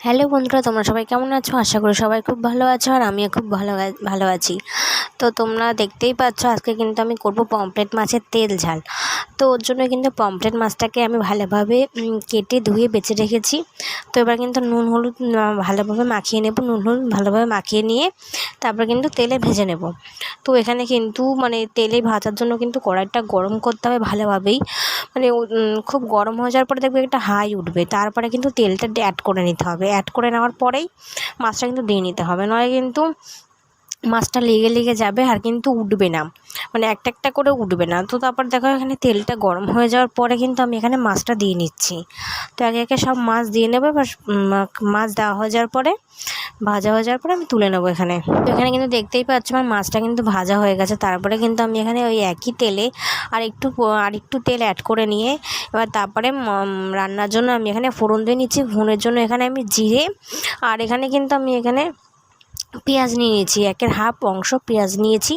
Hello বন্ধুরা, তোমরা সবাই কেমন আছো? আশা করি সবাই খুব ভালো আছো আর আমিও খুব ভালো আছি। তো তোমরা দেখতেই পাচ্ছ আজকে কিন্তু আমি করব পমফ্রেট মাছের তেল ঝাল। তো ওর জন্য কিন্তু পমফ্রেট মাছটাকে আমি ভালোভাবে কেটে ধুয়ে বেছে রেখেছি। তো এবার কিন্তু নুন হলুদ ভালোভাবে মাখিয়ে নেব। নুন হলুদ ভালোভাবে মাখিয়ে নিয়ে তারপর কিন্তু তেলে ভেজে নেব। তো এখানে কিন্তু তেলে ভাজার জন্য কিন্তু কড়াইটা গরম করতে হবে ভালোভাবেই। খুব গরম হয়ে যাওয়ার পরে দেখবে একটা হাই উঠবে, তারপরে কিন্তু তেলটা অ্যাড করে নিতে হবে। অ্যাড করে নেওয়ার পরেই মাছটা কিন্তু দিয়ে নিতে হবে, নয় কিন্তু মাছটা লেগে যাবে আর কিন্তু উঠবে না, একটা একটা করে উঠবে না। তো তারপর দেখো এখানে তেলটা গরম হয়ে যাওয়ার পরে কিন্তু আমি এখানে মাছটা দিয়ে নিচ্ছি। তো একে একে সব মাছ দিয়ে নেবো। এবার মাছ দেওয়া হয়ে যাওয়ার পরে ভাজা হয়ে যাওয়ার পরে আমি তুলে নেবো এখানে। তো এখানে কিন্তু দেখতেই পাচ্ছ আমার মাছটা কিন্তু ভাজা হয়ে গেছে। তারপরে কিন্তু আমি এখানে ওই একই তেলে আর একটু তেল অ্যাড করে নিয়ে এবার তারপরে রান্নার জন্য আমি এখানে ফোড়ন দিয়ে নিচ্ছি। ফোড়নের জন্য এখানে আমি জিরে আর এখানে কিন্তু আমি এখানে পেঁয়াজ নিয়ে নিয়েছি, 1/2 অংশ পেঁয়াজ নিয়েছি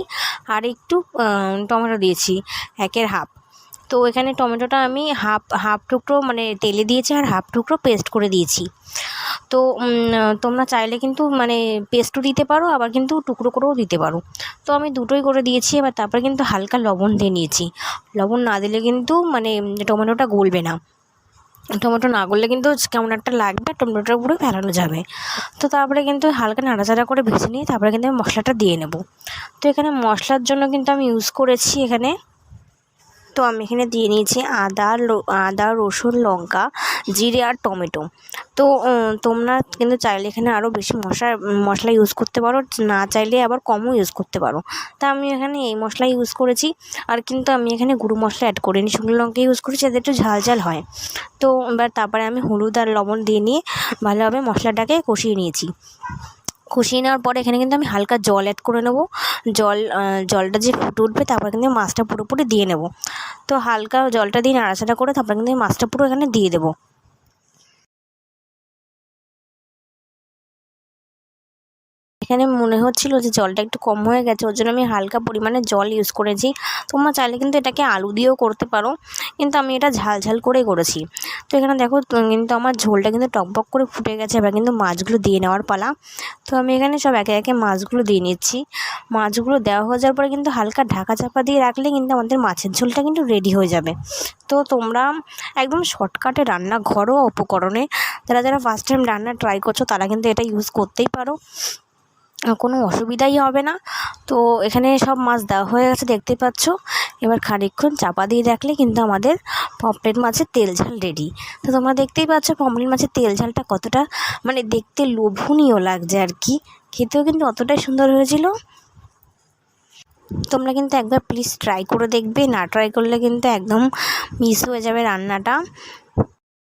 আর একটু টমেটো দিয়েছি 1/2। তো এখানে টমেটোটা আমি হাফ টুকরো তেলে দিয়েছি আর হাফ টুকরো পেস্ট করে দিয়েছি। তো তোমরা চাইলে কিন্তু পেস্টও দিতে পারো, আবার কিন্তু টুকরো করেও দিতে পারো। তো আমি দুটোই করে দিয়েছি। এবার তারপরে কিন্তু হালকা লবণ দিয়ে নিয়েছি। লবণ না দিলে কিন্তু টমেটোটা গলবে না। টমেটো না গললে কিন্তু কেমন একটা লাগবে, টমেটোটা পুরো ফেলানো যাবে। তো তারপরে কিন্তু হালকা নাড়াচাড়া করে ভেজে নিয়ে তারপরে কিন্তু আমি মশলাটা দিয়ে নেব। তো এখানে মশলার জন্য কিন্তু আমি ইউজ করেছি এখানে, তো আমি এখানে দিয়ে নিয়েছি আদা রসুন লঙ্কা জিরে আর টমেটো। তো তোমরা কিন্তু চাইলে এখানে আরও বেশি মশলা ইউজ করতে পারো, না চাইলে আবার কমও ইউজ করতে পারো। তা আমি এখানে এই মশলা ইউজ করেছি। আর কিন্তু আমি এখানে গুঁড়ো মশলা অ্যাড করিনি, শুকনো লঙ্কা ইউজ করেছি, যাতে একটু ঝাল হয়। তো এবার তারপরে আমি হলুদ আর লবণ দিয়ে নিয়ে ভালোভাবে মশলাটাকে কষিয়ে নিয়েছি। কষিয়ে নেওয়ার পরে এখানে কিন্তু আমি হালকা জল অ্যাড করে নেব। জলটা যে ফুটে উঠবে তারপরে কিন্তু মাছটা পুরোপুরি দিয়ে নেব। তো হালকা জলটা দিয়ে নাড়াচাড়া করে তারপরে কিন্তু মাছটা পুরো এখানে দিয়ে দেবো। এখানে মনে হচ্ছিল যে জলটা একটু কম হয়ে গেছে, ওর জন্য আমি হালকা পরিমাণে জল ইউজ করেছি। তোমরা চাইলে কিন্তু এটাকে আলু দিয়েও করতে পারো, কিন্তু আমি এটা ঝাল করেই করেছি। তো এখানে দেখো কিন্তু আমার ঝোলটা কিন্তু টকবক করে ফুটে গেছে। এবার কিন্তু মাছগুলো দিয়ে নেওয়ার পালা। তো আমি এখানে সব একে একে মাছগুলো দিয়ে নিচ্ছি। মাছগুলো দেওয়া হয়ে যাওয়ার পরে কিন্তু হালকা ঢাকা চাপা দিয়ে রাখলে কিন্তু আমাদের মাছের ঝোলটা কিন্তু রেডি হয়ে যাবে। তো তোমরা একদম শর্টকাটে রান্না, ঘরোয়া উপকরণে যারা ফার্স্ট টাইম রান্না ট্রাই করছো তারা কিন্তু এটা ইউজ করতেই পারো, কোনো অসুবিধাই হবে না। তো এখানে সব মাছ দেওয়া হয়ে গেছে দেখতেই পাচ্ছ। এবার খানিকক্ষণ চাপা দিয়ে রাখলে কিন্তু আমাদের পমফ্রেট মাছের তেল ঝাল রেডি। তো তোমরা দেখতেই পাচ্ছ পমফ্রেট মাছের তেল ঝালটা কতটা দেখতে লোভনীয় লাগছে আর কি, খেতেও কিন্তু অতটাই সুন্দর হয়েছিল। তোমরা কিন্তু একবার প্লিজ ট্রাই করে দেখবে, না ট্রাই করলে কিন্তু একদম মিস হয়ে যাবে রান্নাটা।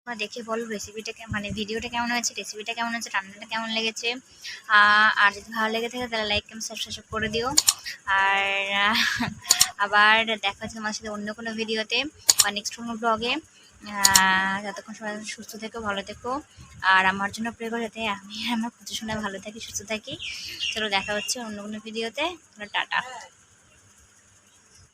দেখে বলো রেসিপিটা ভিডিওটা কেমন হয়েছে, রেসিপিটা কেমন হয়েছে, রান্নাটা কেমন লেগেছে। আর যদি ভালো লেগে থাকে তাহলে লাইক কমেন্ট সাবস্ক্রাইব করে দিও। আর আবার দেখা হচ্ছে তোমার সাথে অন্য কোনো ভিডিওতে বা নেক্সট কোনো ব্লগে। যতক্ষণ সবাই সুস্থ থেকো, ভালো থেকো, আর আমার জন্য প্রে করো যাতে আমি আমার প্রতি সময় ভালো থাকি, সুস্থ থাকি। চলো দেখা হচ্ছে অন্য কোনো ভিডিওতে। টাটা।